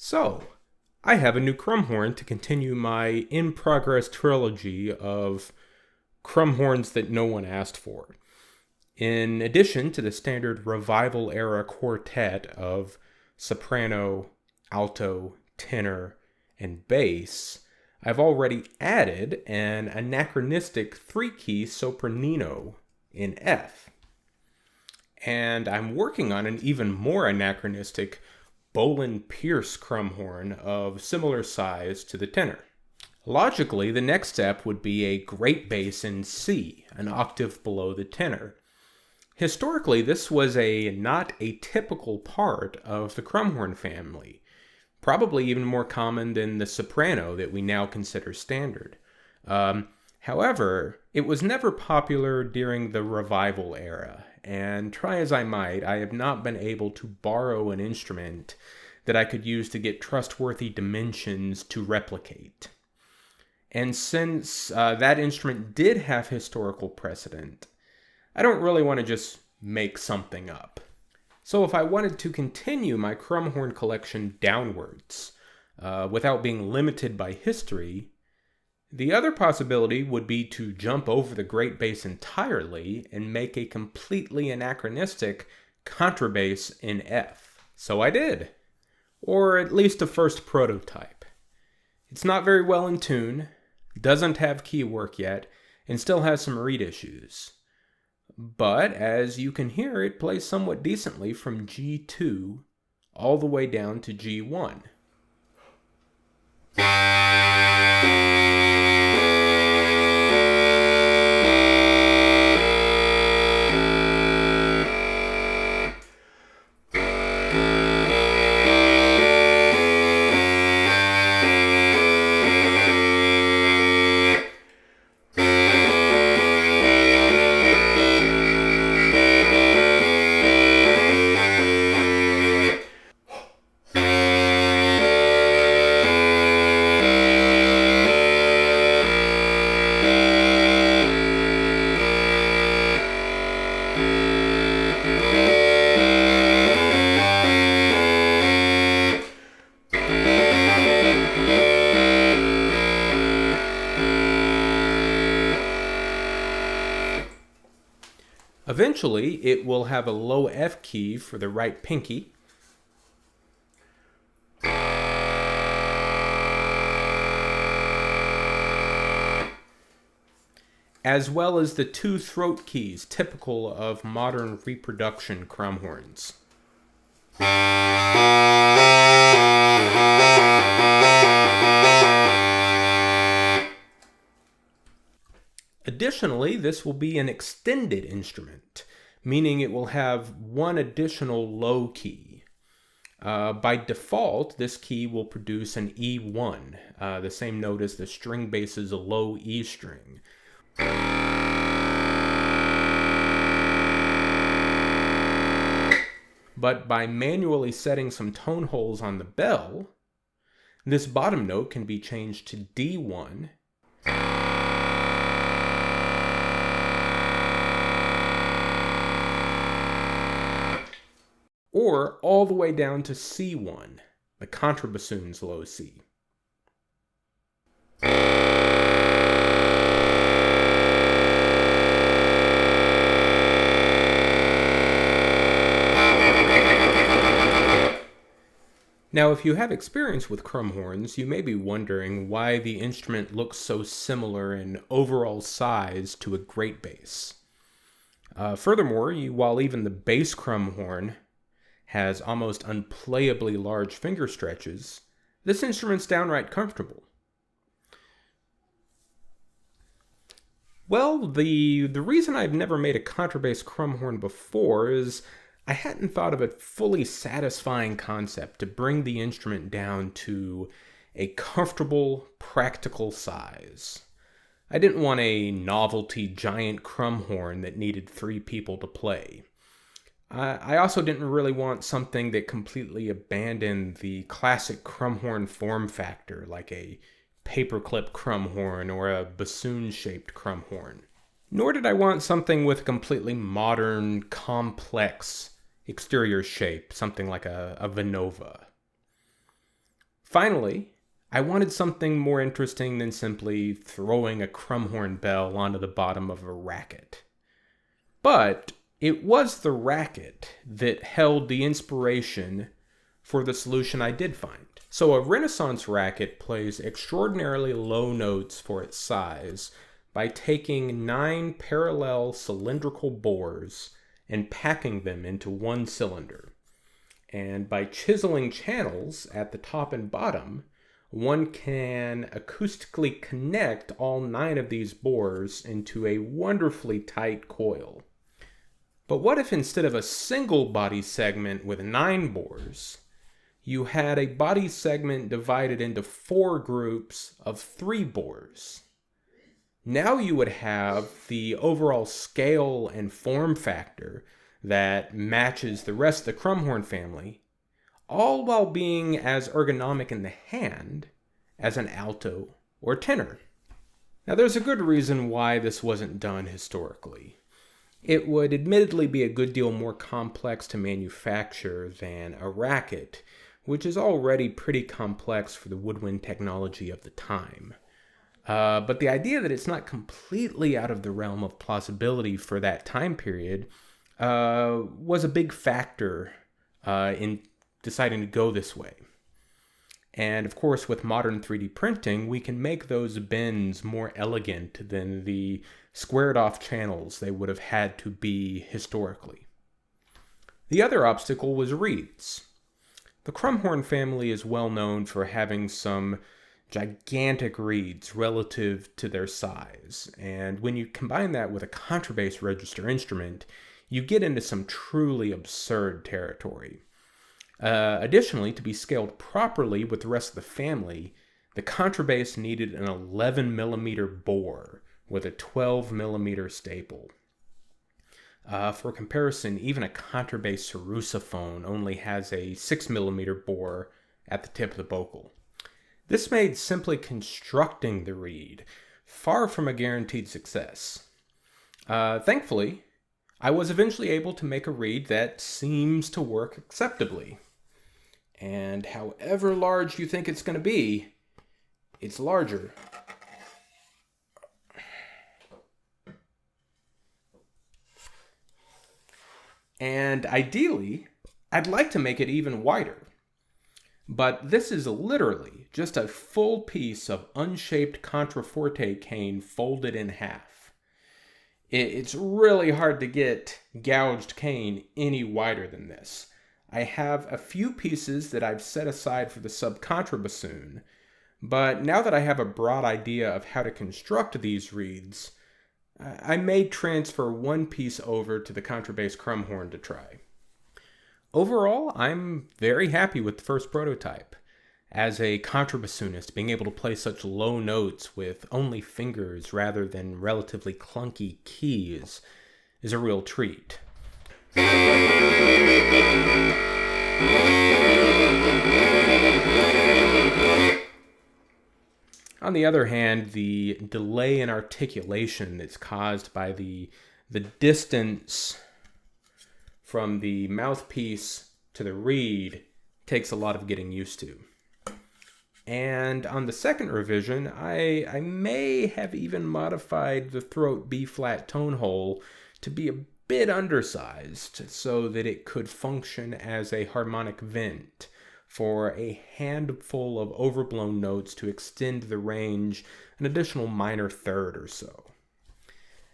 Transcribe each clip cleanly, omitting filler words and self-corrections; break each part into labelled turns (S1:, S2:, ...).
S1: So, I have a new crumb horn to continue my in-progress trilogy of crumb horns that no one asked for. In addition to the standard revival-era quartet of soprano, alto, tenor, and bass, I've already added an anachronistic three-key sopranino in F. And I'm working on an even more anachronistic Bolin-Pierce crumb horn of similar size to the tenor. Logically, the next step would be a great bass in C, an octave below the tenor. Historically, this was not a typical part of the crumb horn family, probably even more common than the soprano that we now consider standard. However, it was never popular during the revival era, and try as I might, I have not been able to borrow an instrument that I could use to get trustworthy dimensions to replicate. And since that instrument did have historical precedent, I don't really want to just make something up. So if I wanted to continue my crumb horn collection downwards, without being limited by history, the other possibility would be to jump over the great bass entirely and make a completely anachronistic contrabass in F. So I did. Or at least a first prototype. It's not very well in tune, doesn't have key work yet, and still has some reed issues. But as you can hear, it plays somewhat decently from G2 all the way down to G1. Eventually, it will have a low F key for the right pinky, as well as the two throat keys typical of modern reproduction crumb horns. Additionally, this will be an extended instrument, meaning it will have one additional low key. By default, this key will produce an E1, the same note as the string bass's low E string. But by manually setting some tone holes on the bell, this bottom note can be changed to D1, or all the way down to C1, the contrabassoon's low C. Now, if you have experience with crumb horns, you may be wondering why the instrument looks so similar in overall size to a great bass. Furthermore, while even the bass crumb horn has almost unplayably large finger stretches, this instrument's downright comfortable. Well, the reason I've never made a contrabass crumb horn before is I hadn't thought of a fully satisfying concept to bring the instrument down to a comfortable, practical size. I didn't want a novelty giant crumb horn that needed 3 people to play. I also didn't really want something that completely abandoned the classic crumb horn form factor, like a paperclip crumb horn or a bassoon-shaped crumb horn. Nor did I want something with a completely modern, complex exterior shape, something like a Vinova. Finally, I wanted something more interesting than simply throwing a crumhorn bell onto the bottom of a racket. But it was the racket that held the inspiration for the solution I did find. So a Renaissance racket plays extraordinarily low notes for its size by taking 9 parallel cylindrical bores and packing them into one cylinder. And by chiseling channels at the top and bottom, one can acoustically connect all 9 of these bores into a wonderfully tight coil. But what if instead of a single body segment with 9 bores, you had a body segment divided into 4 groups of 3 bores? Now you would have the overall scale and form factor that matches the rest of the crumhorn family, all while being as ergonomic in the hand as an alto or tenor. Now there's a good reason why this wasn't done historically. It would admittedly be a good deal more complex to manufacture than a racket, which is already pretty complex for the woodwind technology of the time. But the idea that it's not completely out of the realm of plausibility for that time period was a big factor in deciding to go this way. And of course, with modern 3D printing, we can make those bends more elegant than the squared off channels they would have had to be historically. The other obstacle was reeds. The crumhorn family is well known for having some gigantic reeds relative to their size, and when you combine that with a contrabass register instrument, you get into some truly absurd territory. Additionally, to be scaled properly with the rest of the family, the contrabass needed an 11mm bore with a 12mm staple. For comparison, even a contrabass sousaphone only has a 6mm bore at the tip of the bocal. This made simply constructing the reed far from a guaranteed success. Thankfully, I was eventually able to make a reed that seems to work acceptably. And however large you think it's going to be, it's larger. And ideally, I'd like to make it even wider. But this is literally just a full piece of unshaped contraforte cane folded in half. It's really hard to get gouged cane any wider than this. I have a few pieces that I've set aside for the subcontrabassoon, but now that I have a broad idea of how to construct these reeds, I may transfer one piece over to the contrabass crumhorn to try. Overall, I'm very happy with the first prototype. As a contrabassoonist, being able to play such low notes with only fingers rather than relatively clunky keys is a real treat. On the other hand, the delay in articulation that's caused by the distance from the mouthpiece to the reed takes a lot of getting used to. And on the second revision, I may have even modified the throat B-flat tone hole to be a bit undersized so that it could function as a harmonic vent for a handful of overblown notes to extend the range an additional minor third or so.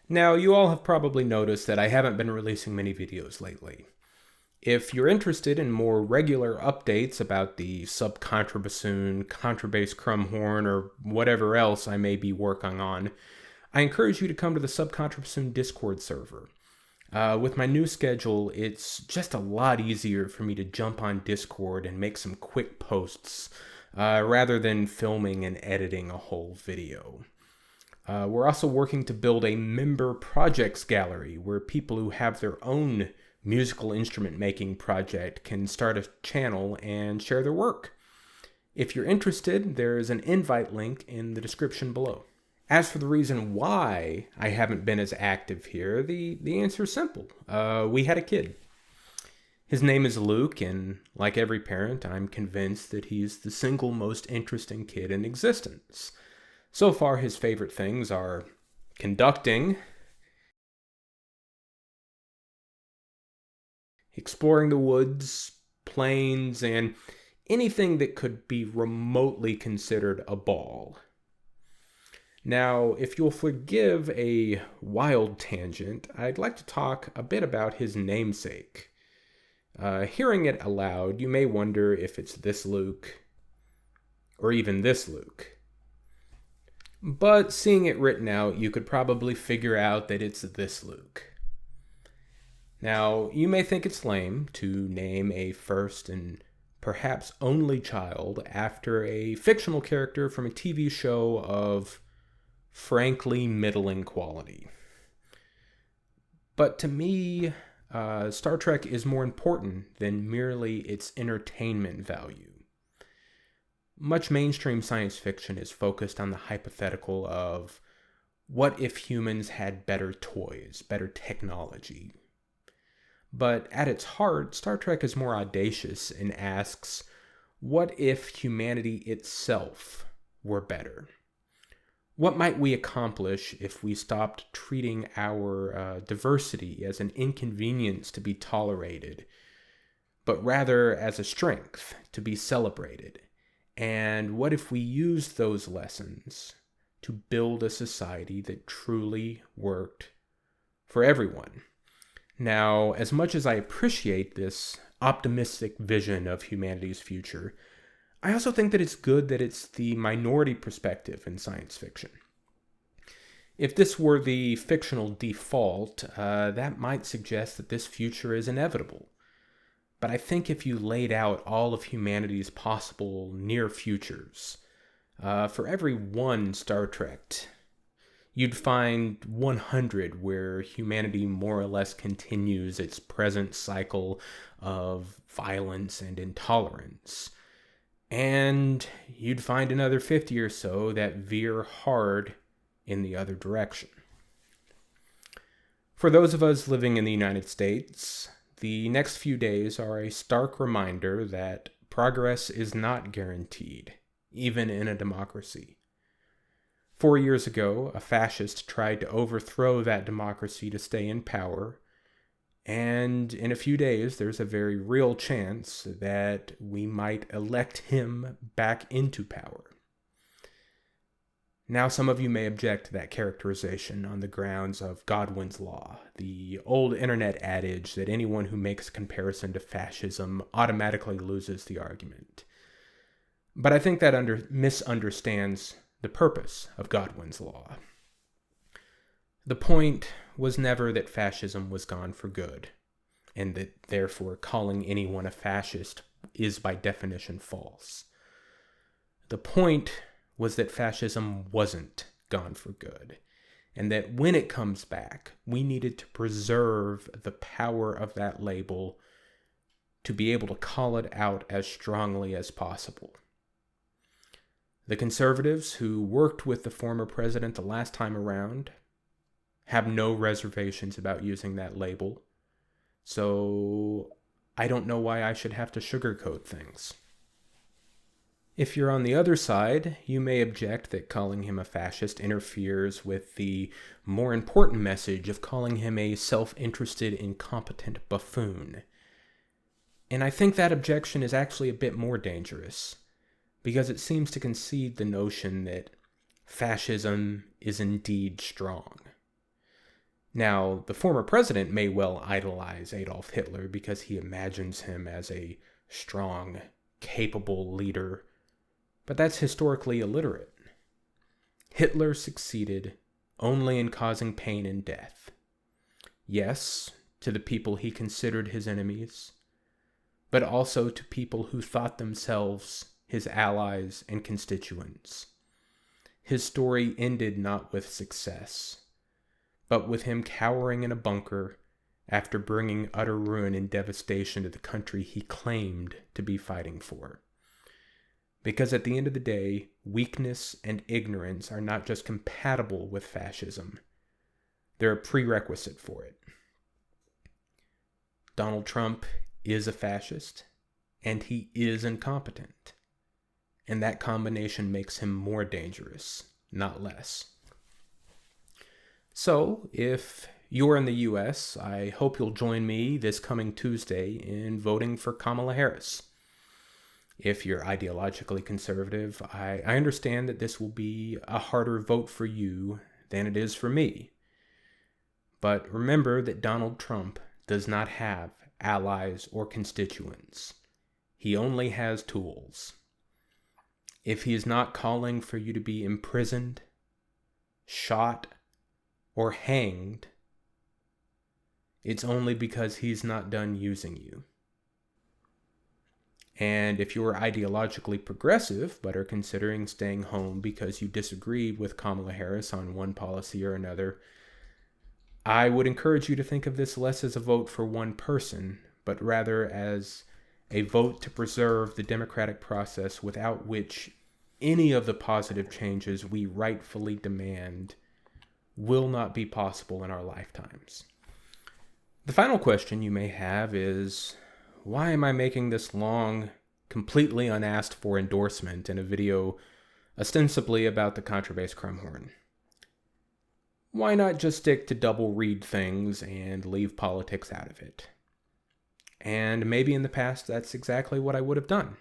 S1: Now, you all have probably noticed that I haven't been releasing many videos lately. If you're interested in more regular updates about the subcontrabassoon, contrabass crumhorn, or whatever else I may be working on, I encourage you to come to the Subcontrabassoon Discord server. With my new schedule, it's just a lot easier for me to jump on Discord and make some quick posts, rather than filming and editing a whole video. We're also working to build a member projects gallery where people who have their own musical instrument making project can start a channel and share their work. If you're interested, there's an invite link in the description below. As for the reason why I haven't been as active here, the answer is simple. We had a kid. His name is Luke, and like every parent, I'm convinced that he's the single most interesting kid in existence. So far, his favorite things are conducting, exploring the woods, plains, and anything that could be remotely considered a ball. Now, if you'll forgive a wild tangent, I'd like to talk a bit about his namesake. Hearing it aloud, you may wonder if it's this Luke or even this Luke. But seeing it written out, you could probably figure out that it's this Luke. Now, you may think it's lame to name a first and perhaps only child after a fictional character from a TV show of frankly middling quality. But to me, Star Trek is more important than merely its entertainment value. Much mainstream science fiction is focused on the hypothetical of what if humans had better toys, better technology. But at its heart, Star Trek is more audacious and asks, what if humanity itself were better? What might we accomplish if we stopped treating our diversity as an inconvenience to be tolerated, but rather as a strength to be celebrated? And what if we used those lessons to build a society that truly worked for everyone? Now, as much as I appreciate this optimistic vision of humanity's future, I also think that it's good that it's the minority perspective in science fiction. If this were the fictional default, that might suggest that this future is inevitable. But I think if you laid out all of humanity's possible near futures, for every one Star Trek, you'd find 100 where humanity more or less continues its present cycle of violence and intolerance. And you'd find another 50 or so that veer hard in the other direction. For those of us living in the United States, the next few days are a stark reminder that progress is not guaranteed, even in a democracy. 4 years ago, a fascist tried to overthrow that democracy to stay in power, and in a few days, there's a very real chance that we might elect him back into power. Now, some of you may object to that characterization on the grounds of Godwin's law, the old internet adage that anyone who makes a comparison to fascism automatically loses the argument. But I think that misunderstands the purpose of Godwin's law. The point was never that fascism was gone for good, and that therefore calling anyone a fascist is by definition false. The point was that fascism wasn't gone for good, and that when it comes back, we needed to preserve the power of that label to be able to call it out as strongly as possible. The conservatives who worked with the former president the last time around have no reservations about using that label, so I don't know why I should have to sugarcoat things. If you're on the other side, you may object that calling him a fascist interferes with the more important message of calling him a self-interested, incompetent buffoon. And I think that objection is actually a bit more dangerous, because it seems to concede the notion that fascism is indeed strong. Now, the former president may well idolize Adolf Hitler because he imagines him as a strong, capable leader, but that's historically illiterate. Hitler succeeded only in causing pain and death. Yes, to the people he considered his enemies, but also to people who thought themselves his allies and constituents. His story ended not with success, but with him cowering in a bunker after bringing utter ruin and devastation to the country he claimed to be fighting for. Because at the end of the day, weakness and ignorance are not just compatible with fascism, they're a prerequisite for it. Donald Trump is a fascist, and he is incompetent. And that combination makes him more dangerous, not less. So, if you're in the US, I hope you'll join me this coming Tuesday in voting for Kamala Harris. If you're ideologically conservative, I understand that this will be a harder vote for you than it is for me. But remember that Donald Trump does not have allies or constituents. He only has tools. If he is not calling for you to be imprisoned, shot, or hanged, it's only because he's not done using you. And if you're ideologically progressive but are considering staying home because you disagree with Kamala Harris on one policy or another, I would encourage you to think of this less as a vote for one person, but rather as a vote to preserve the democratic process without which any of the positive changes we rightfully demand will not be possible in our lifetimes. The final question you may have is, why am I making this long, completely unasked for endorsement in a video ostensibly about the contrabass crumhorn? Why not just stick to double read things and leave politics out of it? And maybe in the past that's exactly what I would have done.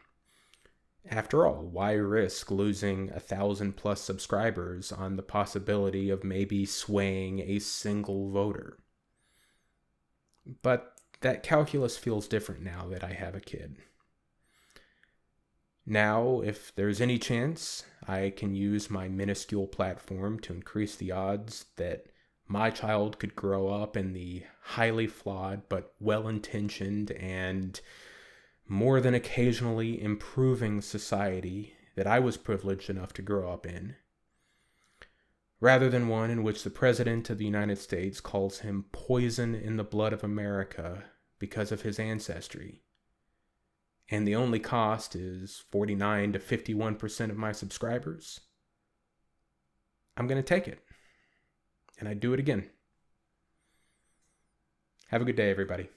S1: After all, why risk losing 1,000+ subscribers on the possibility of maybe swaying a single voter? But that calculus feels different now that I have a kid. Now, if there's any chance, I can use my minuscule platform to increase the odds that my child could grow up in the highly flawed but well-intentioned and more than occasionally improving society that I was privileged enough to grow up in, rather than one in which the President of the United States calls him poison in the blood of America because of his ancestry. And the only cost is 49 to 51% of my subscribers. I'm going to take it. And I'd do it again. Have a good day, everybody.